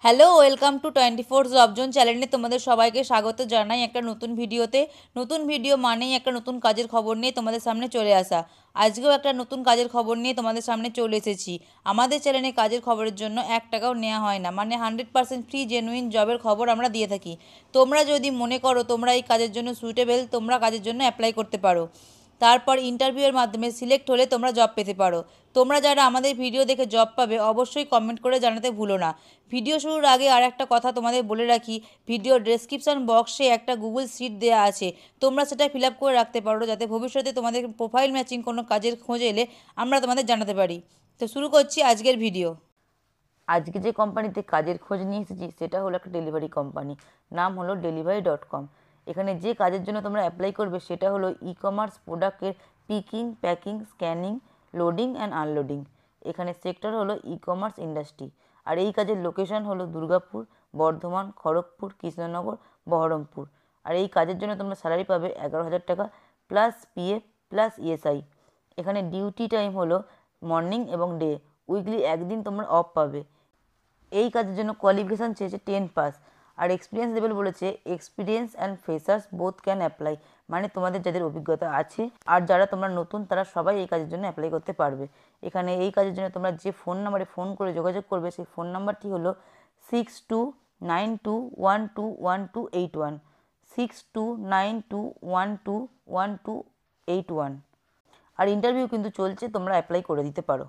Hello, welcome to 24 job zone চ্যানেলে তোমাদের সবাইকে স্বাগত জানাই একটা নতুন ভিডিওতে। নতুন ভিডিও মানেই একটা নতুন কাজের খবর নিয়ে তোমাদের সামনে চলে আসা। আজকেও একটা নতুন কাজের খবর নিয়ে তোমাদের সামনে চলে এসেছি। আমাদের চ্যানেলে কাজের খবরের জন্য 1 টাকাও নেওয়া হয় না, মানে 100% ফ্রি জেনুইন জবের খবর আমরা দিয়ে থাকি। তোমরা যদি মনে করো তোমরা এই কাজের জন্য সুইটেবল, তোমরা কাজের জন্য অ্যাপ্লাই করতে পারো। তারপর ইন্টারভিউয়ের মাধ্যমে সিলেক্ট হলে তোমরা জব পেতে পারো। তোমরা যারা আমাদের ভিডিও দেখে জব পাবে অবশ্যই কমেন্ট করে জানাতে ভুলো না। ভিডিও শুরুর আগে আর একটা কথা তোমাদের বলে রাখি, ভিডিও ডেসক্রিপশন বক্সে একটা গুগল শিট দেওয়া আছে, তোমরা সেটা ফিল আপ করে রাখতে পারো যাতে ভবিষ্যতে তোমাদের প্রোফাইল ম্যাচিং কোনো কাজের খোঁজ এলে আমরা তোমাদের জানাতে পারি। তো শুরু করছি আজকের ভিডিও। আজকে যে কোম্পানিতে কাজের খোঁজ নিয়ে এসেছি সেটা হলো একটা ডেলিভারি কোম্পানি, নাম হলো delivery.com। এখানে যে কাজের জন্য তোমরা অ্যাপ্লাই করবে সেটা হলো ই-কমার্স প্রোডাক্টের picking, packing, scanning, loading and unloading. এখানে সেক্টর হলো ই-কমার্স ইন্ডাস্ট্রি। আর এই কাজের লোকেশন হলো দুর্গাপুর, বর্ধমান, খড়গপুর, কৃষ্ণনগর, বহরমপুর। আর এই কাজের জন্য তোমরা স্যালারি পাবে 11,000 টাকা প্লাস পিএফ প্লাস ইএসআই। এখানে ডিউটি টাইম হলো মর্নিং এবং ডে, উইকলি একদিন তোমরা অফ পাবে। এই কাজের জন্য কোয়ালিফিকেশান চেয়েছে 10 পাস। আর এক্সপিরিয়েন্স লেভেল বলেছে experience and freshers both can apply, মানে তোমাদের যাদের অভিজ্ঞতা আছে আর যারা তোমরা নতুন তারা সবাই এই কাজের জন্য অ্যাপ্লাই করতে পারবে। এখানে এই কাজের জন্য তোমরা যে ফোন নাম্বারে ফোন করে যোগাযোগ করবে সেই ফোন নাম্বারটি হলো 6292121281, 6292121281। আর ইন্টারভিউ কিন্তু চলছে, তোমরা অ্যাপ্লাই করে দিতে পারো।